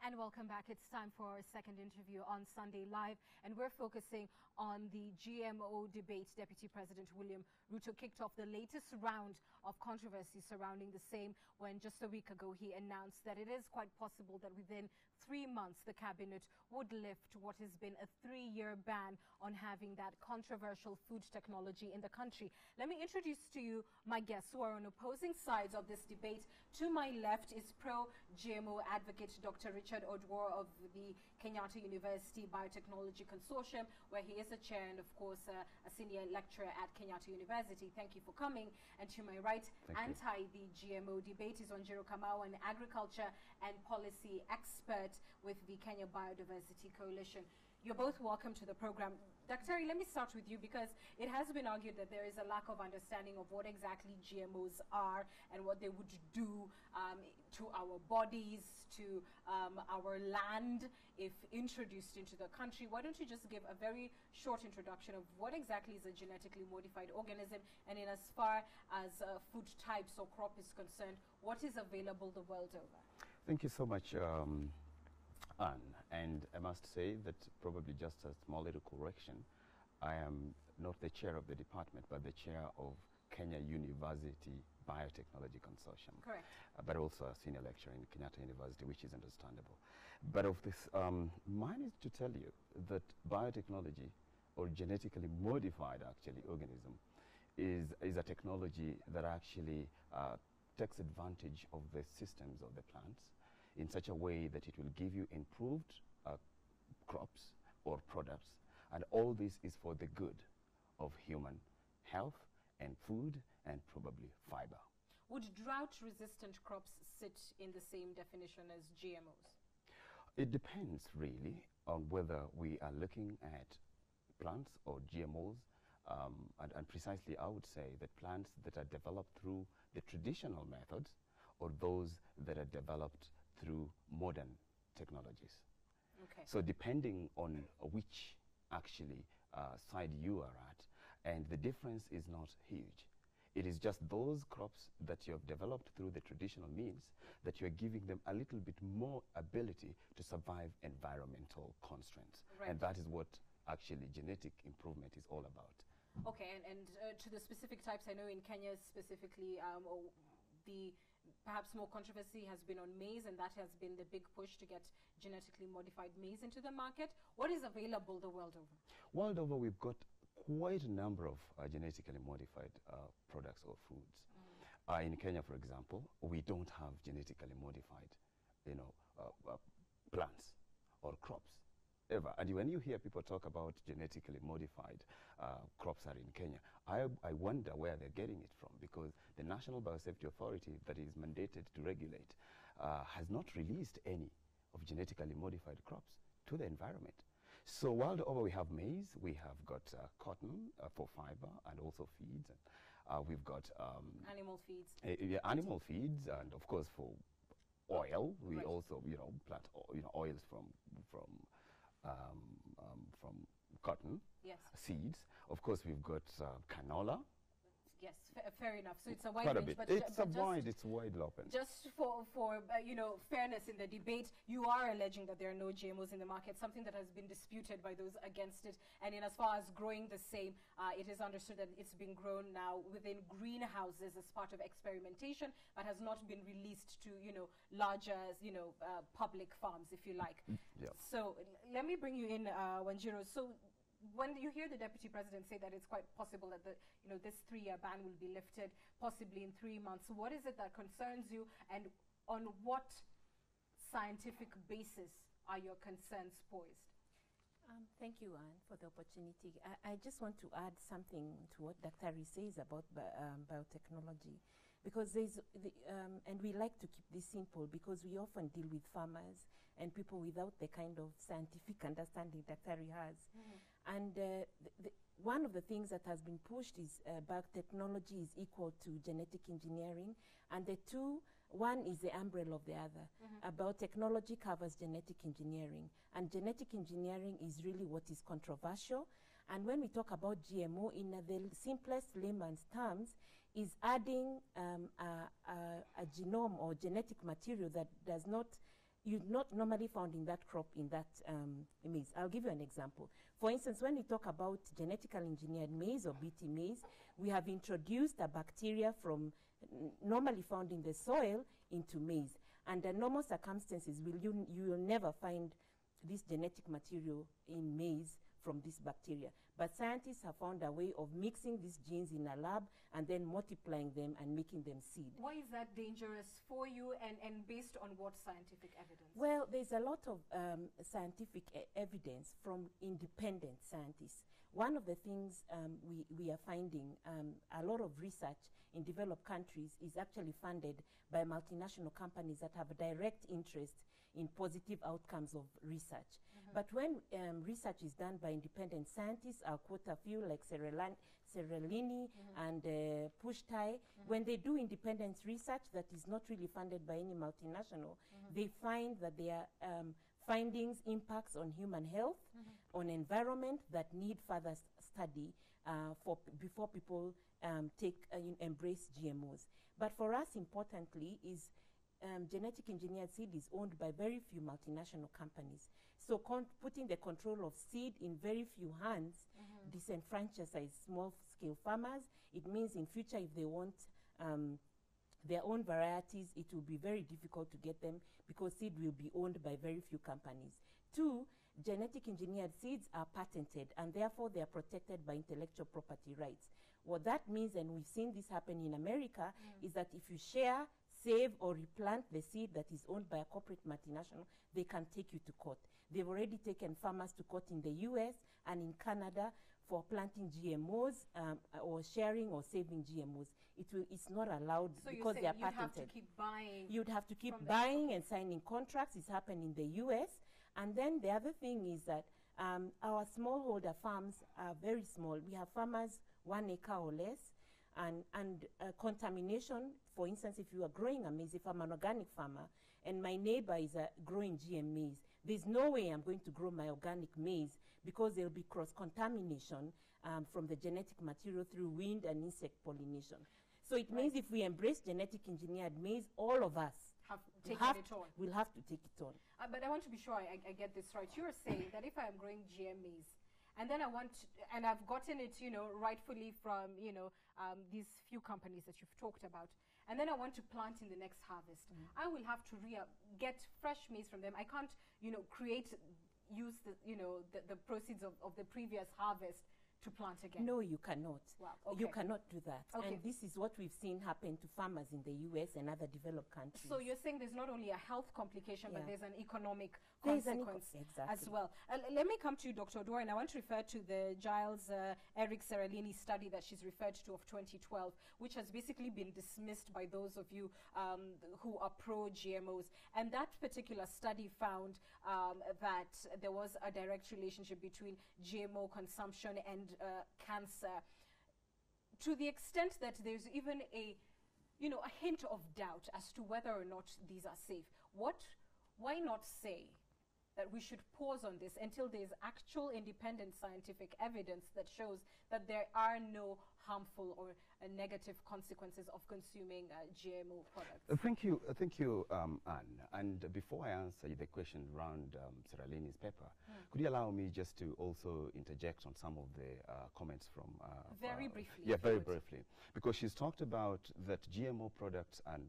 And welcome back. It's time for our second interview on Sunday Live, and we're focusing on the GMO debate. Deputy President William Ruto kicked off the latest round of controversy surrounding the same when just a week ago he announced that it is quite possible that within 3 months the cabinet would lift what has been a 3-year ban on having that controversial food technology in the country. Let me introduce to you my guests who are on opposing sides of this debate. To my left is pro-GMO advocate Dr. Richard Odwor of the Kenyatta University Biotechnology Consortium, where he is a chair and, of course, a senior lecturer at Kenyatta University. Thank you for coming. And to my right, anti the GMO debate is Wanjiru Kamau, an agriculture and policy expert with the Kenya Biodiversity Coalition. You're both welcome to the program. Dr. Let me start with you, because it has been argued that there is a lack of understanding of what exactly GMOs are and what they would do to our bodies, to our land if introduced into the country. Why don't you just give a very short introduction of what exactly is a genetically modified organism, and in as far as food types or crop is concerned, what is available the world over? Thank you so much, Anne, and I must say that probably just a small little correction. I am not the chair of the department, but the chair of Kenya University Biotechnology Consortium. Correct. But also a senior lecturer in Kenyatta University, which is understandable. But of this, mine is to tell you that biotechnology, or genetically modified actually organism, is a technology that actually takes advantage of the systems of the plants in such a way that it will give you improved crops or products, and all this is for the good of human health and food and probably fiber. Would drought-resistant crops sit in the same definition as GMOs? It depends really on whether we are looking at plants or GMOs, and precisely I would say that plants that are developed through the traditional methods or those that are developed through modern technologies. Okay. So depending on which actually side you are at, and the difference is not huge. It is just those crops that you have developed through the traditional means that you are giving them a little bit more ability to survive environmental constraints. Right. And that is what actually genetic improvement is all about. Okay, and to the specific types, I know in Kenya specifically, the perhaps more controversy has been on maize, and that has been the big push to get genetically modified maize into the market. What is available the world over? World over, we've got quite a number of genetically modified products or foods. In Kenya, for example, we don't have genetically modified, plants or crops. Ever. And when you hear people talk about genetically modified crops are in Kenya, I wonder where they're getting it from, because the National Biosafety Authority that is mandated to regulate has not released any of genetically modified crops to the environment. So world over, we have maize, we have got cotton for fiber and also feeds. And, we've got animal feeds. Animal feeds, and of course for oil, we also plant oils from cotton, yes, seeds. Of course, we've got canola. Yes, fair enough. So it's a wide range, but it's wide open. Just for fairness in the debate, you are alleging that there are no GMOs in the market, something that has been disputed by those against it. And in as far as growing the same, it is understood that it's been grown now within greenhouses as part of experimentation, but has not been released to larger public farms, if you like. Yeah. So let me bring you in, Wanjiru. So when you hear the Deputy President say that it's quite possible that this 3-year ban will be lifted possibly in 3 months, what is it that concerns you, and on what scientific basis are your concerns poised? Thank you, Anne, for the opportunity. I just want to add something to what Dr. Ari says about biotechnology, because and we like to keep this simple, because we often deal with farmers and people without the kind of scientific understanding Dr. Ari has. And one of the things that has been pushed is biotechnology is equal to genetic engineering, and the two, one is the umbrella of the other. Biotechnology covers genetic engineering, and genetic engineering is really what is controversial. And when we talk about GMO, in the simplest layman's terms, is adding a genome or genetic material that does not you're not normally found in that crop, in that maize. I'll give you an example. For instance, when we talk about genetically engineered maize or BT maize, we have introduced a bacteria from normally found in the soil into maize. Under normal circumstances, you will never find this genetic material in maize from this bacteria. But scientists have found a way of mixing these genes in a lab and then multiplying them and making them seed. Why is that dangerous for you, and based on what scientific evidence? Well, there's a lot of scientific evidence from independent scientists. One of the things we are finding, a lot of research in developed countries is actually funded by multinational companies that have a direct interest in positive outcomes of research. But when research is done by independent scientists, I'll quote a few like Seralini and Pushtai, when they do independent research that is not really funded by any multinational, they find that their findings impacts on human health, on environment that need further study before people embrace GMOs. But for us, importantly, is genetic engineered seed is owned by very few multinational companies. So putting the control of seed in very few hands disenfranchise small-scale farmers. It means in future, if they want their own varieties, it will be very difficult to get them because seed will be owned by very few companies. Two, genetic engineered seeds are patented, and therefore they are protected by intellectual property rights. What that means, and we've seen this happen in America, is that if you share, save, or replant the seed that is owned by a corporate multinational, they can take you to court. They've already taken farmers to court in the US and in Canada for planting GMOs or sharing or saving GMOs. It's not allowed because they are patented. You'd have to keep buying. You'd have to keep buying and signing contracts. It's happened in the US. And then the other thing is that our smallholder farms are very small. We have farmers 1 acre or less. And contamination, for instance, if you are growing a maize, if I'm an organic farmer and my neighbor is growing GM maize, there's no way I'm going to grow my organic maize because there'll be cross-contamination from the genetic material through wind and insect pollination. So it means if we embrace genetic engineered maize, all of us will have to take it on. But I want to be sure I get this right. You're saying that if I'm growing GM maize, and then I've gotten it, rightfully from, these few companies that you've talked about, and then I want to plant in the next harvest, I will have to get fresh maize from them. I can't, use the proceeds of the previous harvest to plant again. No, you cannot. Wow. Okay. You cannot do that. Okay. And this is what we've seen happen to farmers in the US and other developed countries. So you're saying there's not only a health complication, but there's an economic There's consequence exactly. as well. Let me come to you, Dr. Odor, and I want to refer to the Giles Eric Seralini study that she's referred to of 2012, which has basically been dismissed by those of you who are pro-GMOs. And that particular study found that there was a direct relationship between GMO consumption and cancer, to the extent that there's even a hint of doubt as to whether or not these are safe. Why not say that we should pause on this until there's actual independent scientific evidence that shows that there are no harmful or negative consequences of consuming GMO products? Thank you, Anne. And before I answer the question around Seralini's paper, could you allow me just to also interject on some of the comments from... very briefly. Yeah, very briefly. Because she's talked about that GMO products and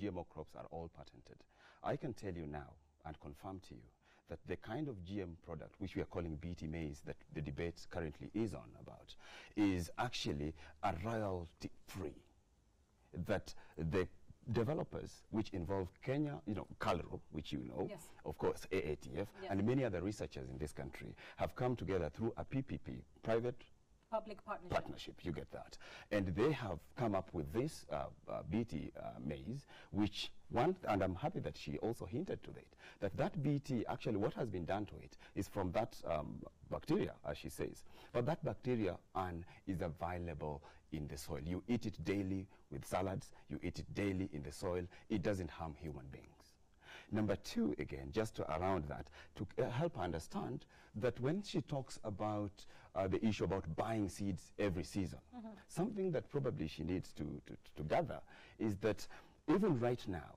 GMO crops are all patented. I can tell you now and confirm to you that the kind of GM product, which we are calling BT maize, that the debate currently is on about, is actually a royalty-free. That the developers, which involve Kenya, Calro, which yes. of course, AATF, yes. and many other researchers in this country, have come together through a PPP, private-public partnership, you get that. And they have come up with this BT maize, which and I'm happy that she also hinted to it, that BT, actually what has been done to it is from that bacteria, as she says. But that bacteria is available in the soil. You eat it daily with salads, you eat it daily in the soil. It doesn't harm human beings. Number two, again, just around that, to help understand that when she talks about the issue about buying seeds every season, something that probably she needs to gather is that even right now,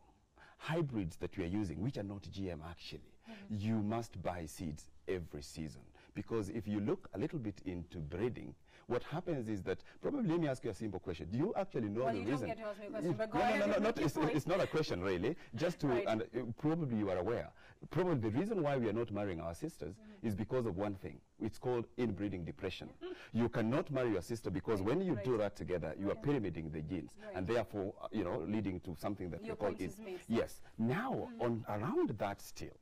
hybrids that we are using, which are not GM actually, you must buy seeds every season. Because if you look a little bit into breeding, what happens is that, probably let me ask you a simple question. Do you actually know the reason? Well, you don't get to ask me a question, but go ahead. It's not a question really, just to, right. and probably you are aware, probably the reason why we are not marrying our sisters is because of one thing. It's called inbreeding depression. You cannot marry your sister because when you do that together, you are pyramiding the genes, and therefore, you know, leading to something that we call yes. Now, on around that still,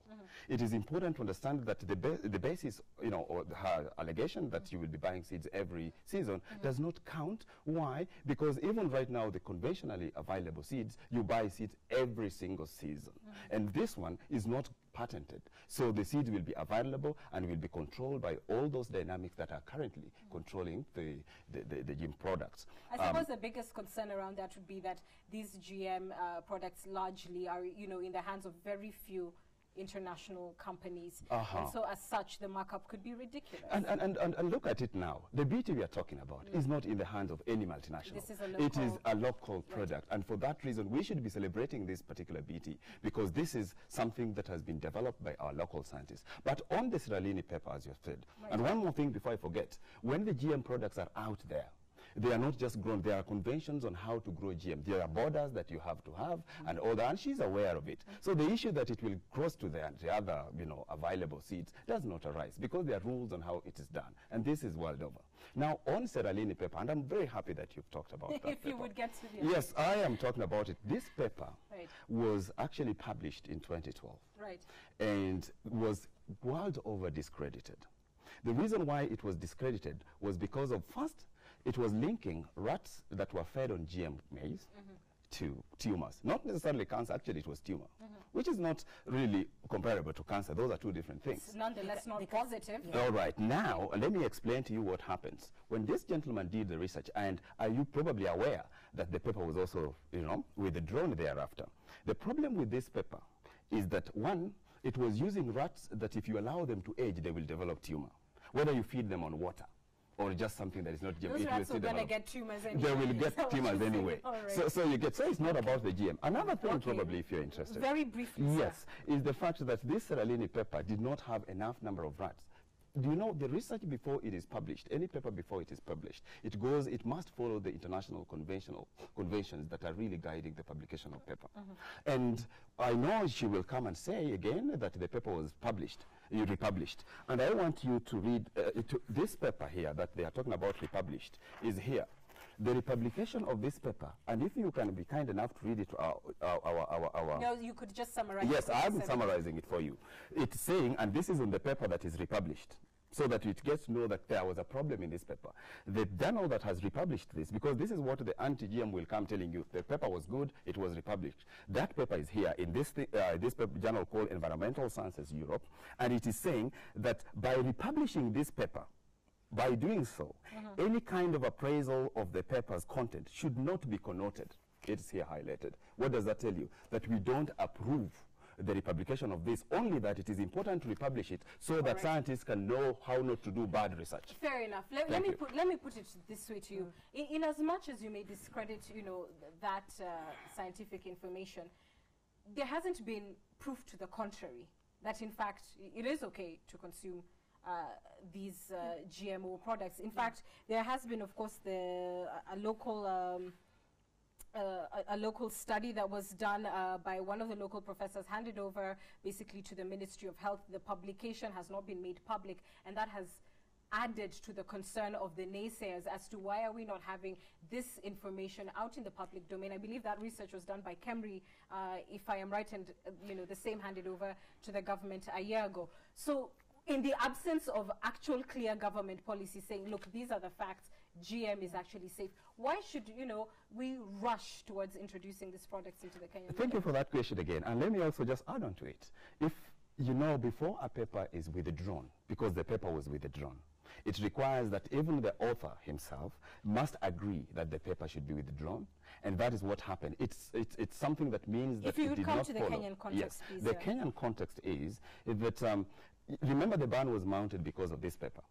it is important to understand that the basis, you know, or her allegation that you will be buying seeds every season does not count. Why? Because even right now, the conventionally available seeds, you buy seeds every single season. And this one is not patented. So the seeds will be available and will be controlled by all those dynamics that are currently controlling the GM products. I suppose the biggest concern around that would be that these GM products largely are, you know, in the hands of very few international companies, and so as such the markup could be ridiculous. And look at it now. The beauty we are talking about is not in the hands of any multinational. This is a local, it is a local product, and for that reason we should be celebrating this particular beauty, because this is something that has been developed by our local scientists. But on the Sierra Leone pepper, as you said, and one more thing before I forget, when the GM products are out there, they are not just grown. There are conventions on how to grow GM. There are borders that you have to have and all that, and she's aware of it. So the issue that it will cross to the other, you know, available seeds does not arise, because there are rules on how it is done, and this is world over. Now, on Sierra Leone pepper, and I'm very happy that you've talked about that if pepper. you would get to the Yes, I am talking about it. This pepper was actually published in 2012, and was world over discredited. The reason why it was discredited was because of, first, it was linking rats that were fed on GM maize to tumors. Not necessarily cancer, actually it was tumor, which is not really comparable to cancer. Those are two different things. It's nonetheless not positive. All right, now let me explain to you what happens. When this gentleman did the research, and are you probably aware that the pepper was also, you know, withdrawn thereafter. The problem with this pepper is that, one, it was using rats that if you allow them to age, they will develop tumor, whether you feed them on water or just something that is not GM. Those rats are going to get tumors anyway. They will get tumors anyway. So you get, so it's not about the GM. Another thing probably, if you're interested. Very briefly, yes, is the fact that this Sierra Leone pepper did not have enough number of rats. Do you know the research before it is published, any paper before it is published, it must follow the international conventions that are really guiding the publication of paper. And I know she will come and say again that the paper was republished. And I want you to read this paper here that they are talking about republished is here. The republication of this paper, and if you can be kind enough to read it to our No, you could just summarize Yes, I'm summarizing it for you. It's saying, and this is on the paper that is republished, so that it gets to know that there was a problem in this paper. The journal that has republished this, because this is what the anti-GM will come telling you, the paper was good, it was republished. That paper is here in this journal called Environmental Sciences Europe, and it is saying that by republishing this paper, by doing so, any kind of appraisal of the paper's content should not be connoted. It's here highlighted. What does that tell you? That we don't approve the republication of this, only that it is important to republish it so that scientists can know how not to do bad research. Fair enough. Let me put it this way to you. In as much as you may discredit, you know, that scientific information, there hasn't been proof to the contrary that in fact it is okay to consume these GMO products. In fact, there has been, of course, a local study that was done by one of the local professors, handed over basically to the Ministry of Health. The publication has not been made public, and that has added to the concern of the naysayers as to why are we not having this information out in the public domain. I believe that research was done by Kemri, if I am right, and you know, the same handed over to the government a year ago. So in the absence of actual clear government policy saying, look, these are the facts, GM is actually safe, why should, you know, we rush towards introducing these products into the Kenyan market? Thank you for that question again. And let me also just add on to it. If, you know, before a paper is withdrawn, because the paper was withdrawn, it requires that even the author himself must agree that the paper should be withdrawn, and that is what happened. It's something that means that if you it did come not to the follow. Kenyan context, yes, please. The Kenyan context is that remember the ban was mounted because of this paper.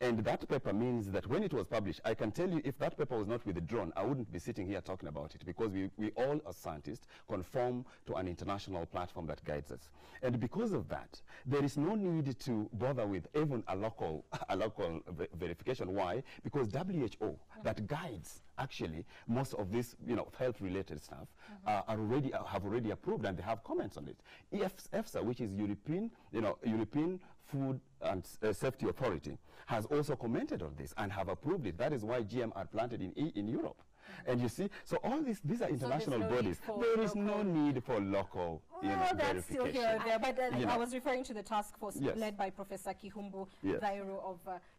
And that paper means that when it was published, I can tell you if that paper was not withdrawn, I wouldn't be sitting here talking about it, because we all as scientists conform to an international platform that guides us. And because of that, there is no need to bother with even a local verification. Why? Because WHO that guides actually most of this, health-related stuff have already approved, and they have comments on it. EFSA, which is European Food and Safety Authority, has also commented on this and have approved it. That is why GM are planted in Europe. And you see, so all these are international bodies. There is no need for local that's still verification. here or there, but I was referring to the task force led by Professor Kihumbu Dairo of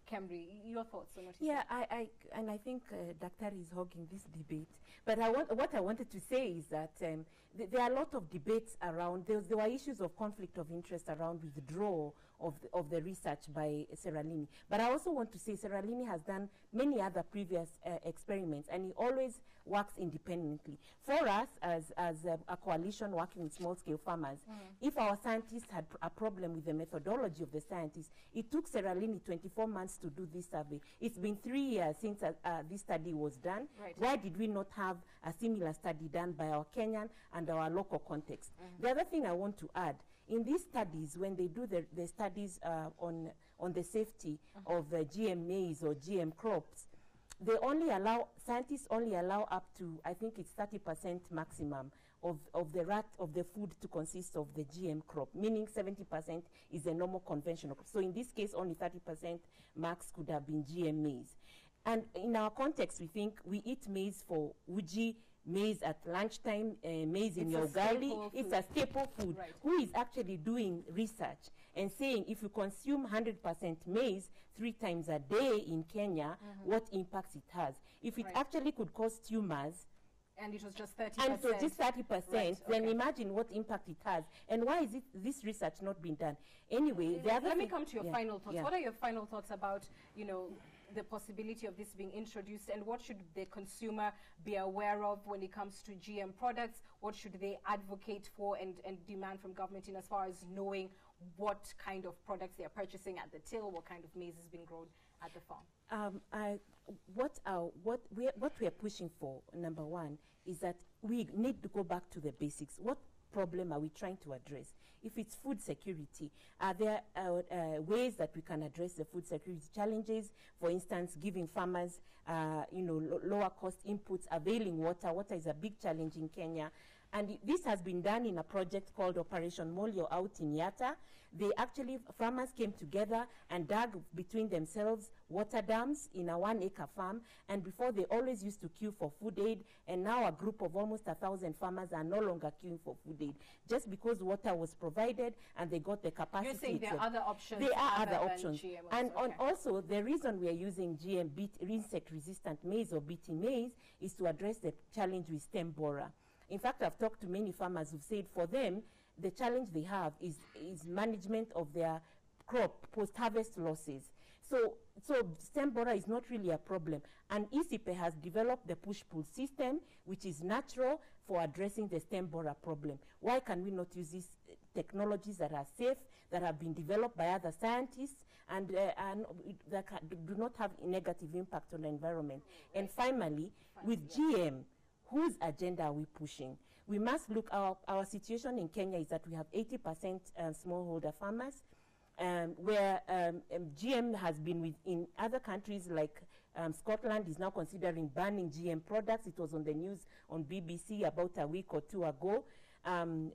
Cambry. Your thoughts on what you said? I think Dr. is hogging this debate. But what I wanted to say is that there are a lot of debates around. There were issues of conflict of interest around withdrawal of the research by Seralini. But I also want to say Seralini has done many other previous experiments, and he always works independently. For us, as a coalition working with small-scale farmers, if our scientists had a problem with the methodology of the scientists, it took Seralini 24 months to do this survey. It's been 3 years since this study was done. Right. Why did we not have a similar study done by our Kenyan and our local context? The other thing I want to add, in these studies, when they do the studies on the safety of GM maize or GM crops, scientists only allow up to, I think it's 30% maximum of the food to consist of the GM crop, meaning 70% is a normal conventional crop. So in this case, only 30% max could have been GM maize. And in our context, we think we eat maize for uji, maize at lunchtime, maize in your gully. It's a staple food. Right. Who is actually doing research and saying if you consume 100% maize 3 times a day in Kenya, what impacts it has? If it actually could cause tumors, and it was just 30%. and so just 30%, Right, then imagine what impact it has. And why is this research not being done? Anyway, let me come to your final thoughts. Yeah. What are your final thoughts about, the possibility of this being introduced, and what should the consumer be aware of when it comes to GM products? What should they advocate for and demand from government in as far as knowing what kind of products they are purchasing at the till, what kind of maize is being grown at the farm? What we are pushing for, number one, is that we need to go back to the basics. What problem are we trying to address? If it's food security, are there ways that we can address the food security challenges? For instance, giving farmers, lower cost inputs, availing water. Water is a big challenge in Kenya. And this has been done in a project called Operation Molio out in Yatta. Farmers came together and dug between themselves water dams in a 1-acre farm. And before, they always used to queue for food aid. And now a group of almost 1,000 farmers are no longer queuing for food aid, just because water was provided and they got the capacity. You're saying there are other options? There are other options. GMOs, and also, the reason we are using GM insect-resistant maize or BT maize is to address the challenge with stem borer. In fact, I've talked to many farmers who've said for them, the challenge they have is management of their crop post-harvest losses. So stem borer is not really a problem. And ICIPE has developed the push-pull system, which is natural for addressing the stem borer problem. Why can we not use these technologies that are safe, that have been developed by other scientists, and that do not have a negative impact on the environment? And finally, with GM, whose agenda are we pushing? We must look, our situation in Kenya is that we have 80% smallholder farmers, where GM has been in other countries like Scotland is now considering banning GM products. It was on the news on BBC about a week or 2 ago.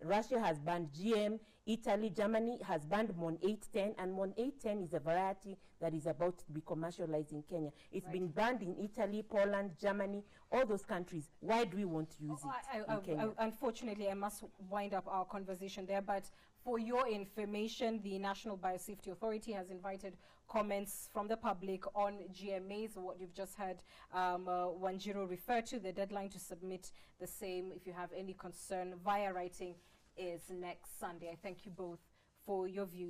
Russia has banned GM. Italy, Germany has banned MON 810, and MON 810 is a variety that is about to be commercialized in Kenya. It's been banned in Italy, Poland, Germany, all those countries. Why do we want to use it in Kenya? Unfortunately, I must wind up our conversation there, but for your information, the National Biosafety Authority has invited comments from the public on GMAs, what you've just heard Wanjiro refer to. The deadline to submit the same, if you have any concern via writing, is next Sunday. I thank you both for your views.